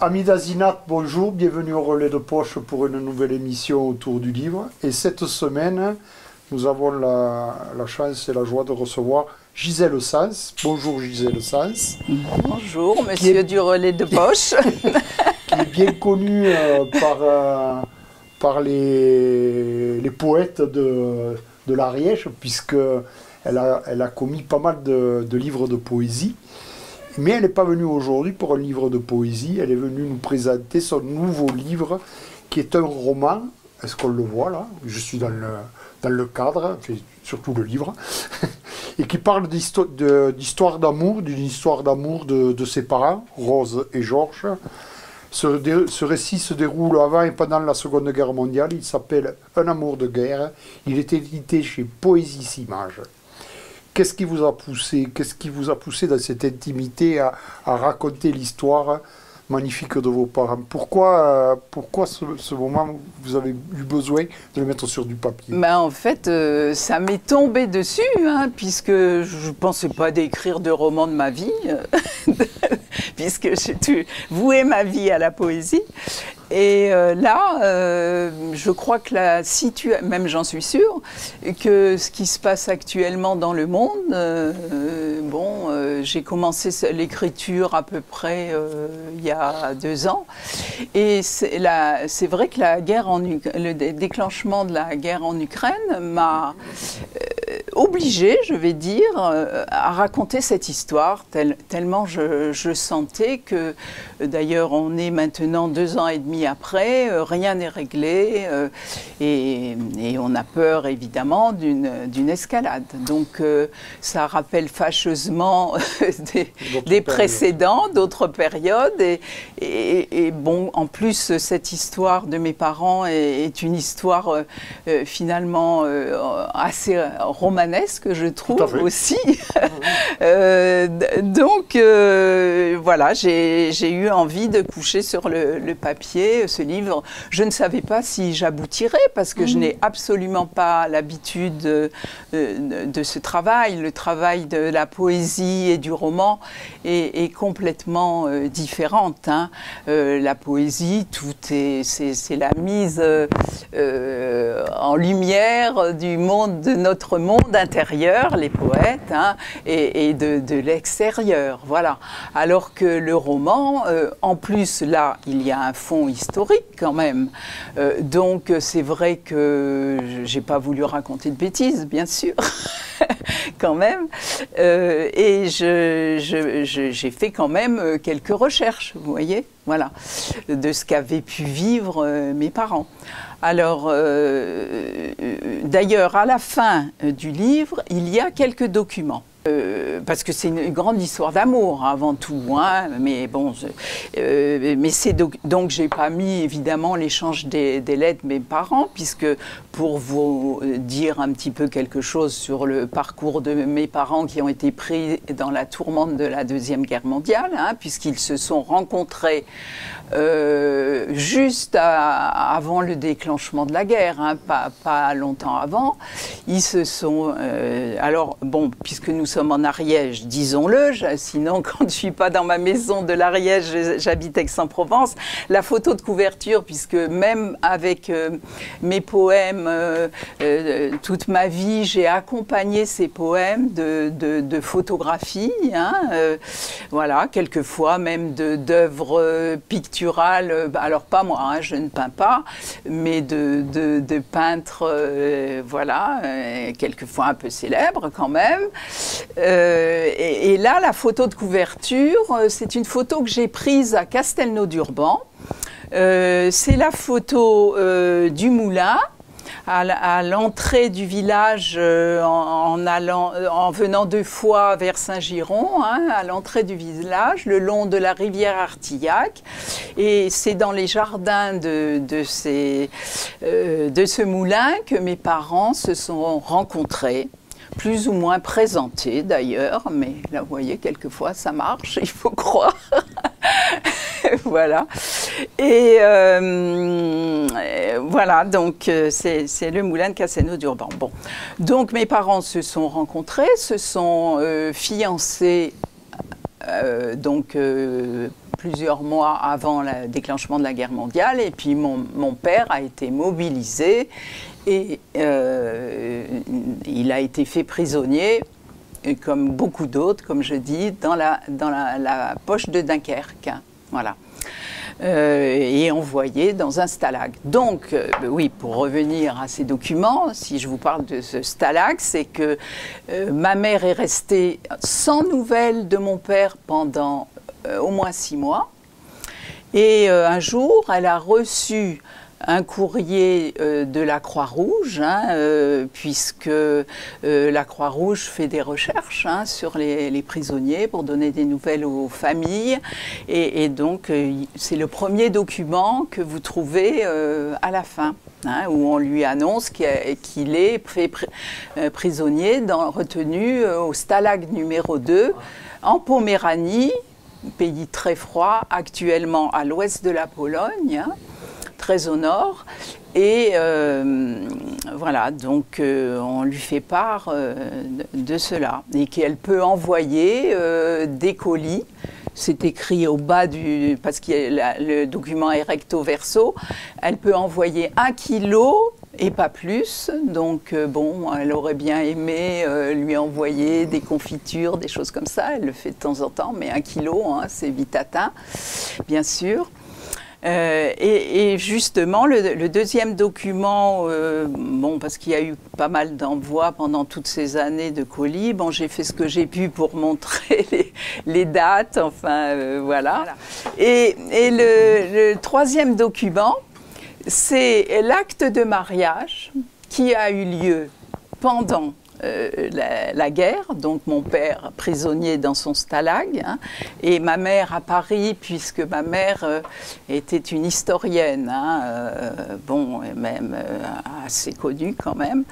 Amis d'Azinat, bonjour, bienvenue au Relais de Poche pour une nouvelle émission autour du livre. Et cette semaine, nous avons la chance et la joie de recevoir Gisèle Sens. Bonjour Gisèle Sens. Bonjour monsieur du Relais de Poche. Qui est bien connue par les poètes de l'Ariège, puisqu'elle a commis pas mal de livres de poésie. Mais elle n'est pas venue aujourd'hui pour un livre de poésie, elle est venue nous présenter son nouveau livre, qui est un roman. Est-ce qu'on le voit là? Je suis dans le cadre, c'est surtout le livre, et qui parle d'histoire d'amour, d'une histoire d'amour de ses parents, Rose et Georges. Ce récit se déroule avant et pendant la Seconde Guerre mondiale, il s'appelle Un amour de guerre, il est édité chez Poésis Images. Qu'est-ce qui vous a poussé dans cette intimité à raconter l'histoire magnifique de vos parents? Pourquoi ce moment, vous avez eu besoin de le mettre sur du papier? Ben, en fait, ça m'est tombé dessus, hein, puisque je ne pensais pas d'écrire de roman de ma vie, puisque j'ai voué ma vie à la poésie. Et je crois que la situation, même j'en suis sûre, que ce qui se passe actuellement dans le monde, j'ai commencé l'écriture à peu près il y a 2 ans, et c'est vrai que le déclenchement de la guerre en Ukraine m'a obligée, je vais dire, à raconter cette histoire, tellement je sentais que, d'ailleurs, on est maintenant 2 ans et demi après, rien n'est réglé, et on a peur, évidemment, d'une escalade. Donc, ça rappelle fâcheusement des précédents, d'autres périodes, et bon, en plus, cette histoire de mes parents est une histoire finalement assez romanesque, je trouve aussi. Donc voilà, j'ai eu envie de coucher sur le papier ce livre. Je ne savais pas si j'aboutirais, parce que je n'ai absolument pas l'habitude de ce travail. Le travail de la poésie et du roman est complètement différente, hein. La poésie, c'est la mise en lumière de notre monde intérieur, les poètes, hein, et de l'extérieur, voilà. Alors que le roman, en plus, là, il y a un fond historique quand même. Donc, c'est vrai que j'ai pas voulu raconter de bêtises, bien sûr, quand même. Et j'ai fait quand même quelques recherches, vous voyez, voilà, de ce qu'avaient pu vivre mes parents. Alors, d'ailleurs, à la fin du livre, il y a quelques documents. Parce que c'est une grande histoire d'amour avant tout, hein, mais bon, donc j'ai pas mis évidemment l'échange des lettres de mes parents, puisque pour vous dire un petit peu quelque chose sur le parcours de mes parents qui ont été pris dans la tourmente de la Deuxième Guerre mondiale, hein, puisqu'ils se sont rencontrés juste avant le déclenchement de la guerre, hein, pas longtemps avant. Ils se sont... alors, bon, puisque nous sommes en Ariège, disons-le, sinon quand je ne suis pas dans ma maison de l'Ariège, j'habite Aix-en-Provence, la photo de couverture, puisque même avec mes poèmes, toute ma vie, j'ai accompagné ces poèmes de photographies, hein, voilà, quelquefois même d'œuvres picturales, alors pas moi, hein, je ne peins pas, mais de peintres, voilà, quelquefois un peu célèbres quand même. Et là, la photo de couverture, c'est une photo que j'ai prise à Castelnau-d'Urban. C'est la photo du moulin, à l'entrée du village, en venant 2 fois vers Saint-Giron, hein, à l'entrée du village, le long de la rivière Artillac. Et c'est dans les jardins de ce moulin que mes parents se sont rencontrés. Plus ou moins présentés d'ailleurs, mais là vous voyez, quelquefois ça marche, il faut croire. Voilà. Et voilà, donc c'est le moulin de Castelnau-d'Urban. Bon. Donc mes parents se sont rencontrés, se sont fiancés plusieurs mois avant le déclenchement de la guerre mondiale. Et puis mon père a été mobilisé et il a été fait prisonnier, et comme beaucoup d'autres, comme je dis, dans la poche de Dunkerque. Voilà. Et envoyé dans un stalag. Donc, oui, pour revenir à ces documents, si je vous parle de ce stalag, c'est que ma mère est restée sans nouvelles de mon père pendant au moins 6 mois. Et un jour, elle a reçu un courrier de la Croix-Rouge, puisque la Croix-Rouge fait des recherches sur les prisonniers pour donner des nouvelles aux familles. Et donc, c'est le premier document que vous trouvez à la fin, où on lui annonce qu'il est prisonnier retenu au stalag numéro 2 en Poméranie, pays très froid, actuellement à l'ouest de la Pologne, très au nord, et voilà, donc on lui fait part de cela, et qu'elle peut envoyer des colis. C'est écrit au bas parce que le document est recto verso, elle peut envoyer 1 kilo et pas plus, donc bon, elle aurait bien aimé lui envoyer des confitures, des choses comme ça, elle le fait de temps en temps, mais 1 kilo, c'est vite atteint, bien sûr. Et justement, le deuxième document, bon, parce qu'il y a eu pas mal d'envois pendant toutes ces années de colis, bon, j'ai fait ce que j'ai pu pour montrer les dates, enfin, voilà. Et le troisième document, c'est l'acte de mariage qui a eu lieu pendant la guerre, donc mon père prisonnier dans son stalag, et ma mère à Paris, puisque ma mère était une historienne, bon, même assez connue quand même,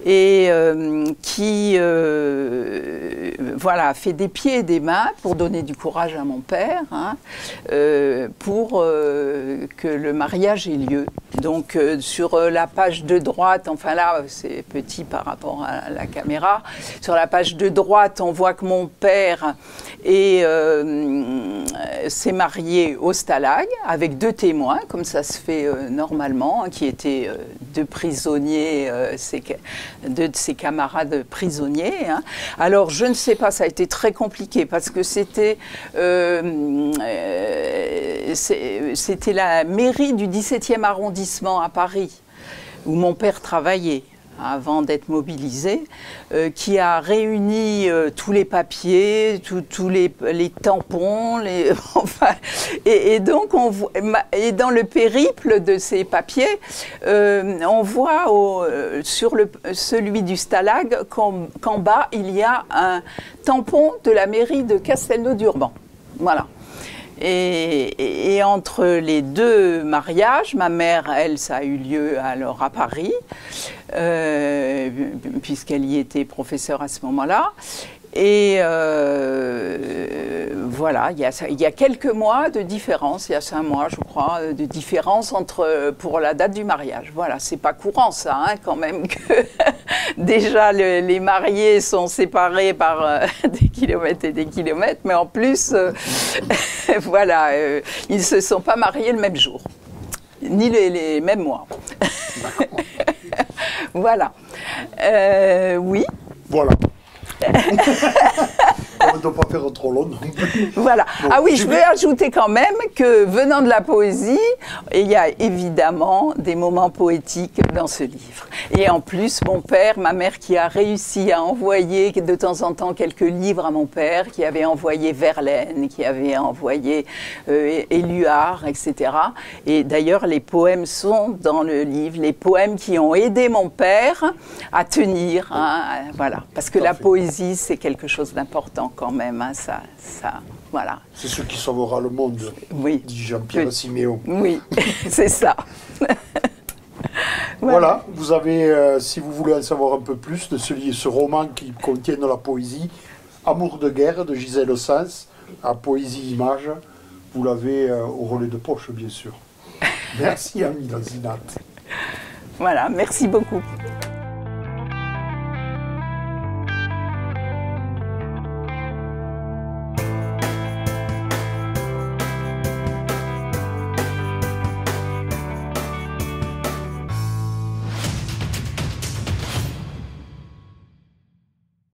et qui voilà, fait des pieds et des mains pour donner du courage à mon père, pour que le mariage ait lieu. Donc sur la page de droite, enfin là c'est petit par rapport à la caméra, sur la page de droite on voit que mon père s'est marié au stalag avec 2 témoins, comme ça se fait normalement, qui étaient 2 prisonniers, 2 de ses camarades prisonniers. Alors je ne sais pas, ça a été très compliqué parce que c'était la mairie du 17e arrondissement à Paris, où mon père travaillait avant d'être mobilisé, qui a réuni tous les papiers, tous les tampons, enfin, et donc et dans le périple de ces papiers, on voit sur celui du stalag qu'en bas il y a un tampon de la mairie de Castelnau-d'Urban. Voilà. Et entre les 2 mariages, ma mère, elle, ça a eu lieu alors à Paris, puisqu'elle y était professeure à ce moment-là. Et voilà, il y a quelques mois de différence, il y a 5 mois, je crois, de différence pour la date du mariage. Voilà, c'est pas courant ça, quand même, que déjà les mariés sont séparés par des kilomètres et des kilomètres, mais en plus, voilà, ils ne se sont pas mariés le même jour, ni les mêmes mois. Voilà. Oui. Voilà. On ne doit pas faire trop long non plus. Voilà. Bon, ah oui, je vais ajouter quand même que venant de la poésie, il y a évidemment des moments poétiques dans ce livre. Et en plus, mon père, ma mère qui a réussi à envoyer de temps en temps quelques livres à mon père, qui avait envoyé Verlaine, qui avait envoyé Éluard, etc. Et d'ailleurs, les poèmes sont dans le livre, les poèmes qui ont aidé mon père à tenir. Voilà. Parce que la poésie, c'est quelque chose d'important quand même, ça, voilà. C'est ce qui sauvera le monde, oui. Dit Jean-Pierre Siméon. Oui, c'est ça. Voilà, vous avez, si vous voulez en savoir un peu plus de ce roman qui contient de la poésie, Amour de guerre de Gisèle Sens, à Poésie Image, vous l'avez au relais de poche, bien sûr. Merci, Amie Lanzinat. Voilà, merci beaucoup.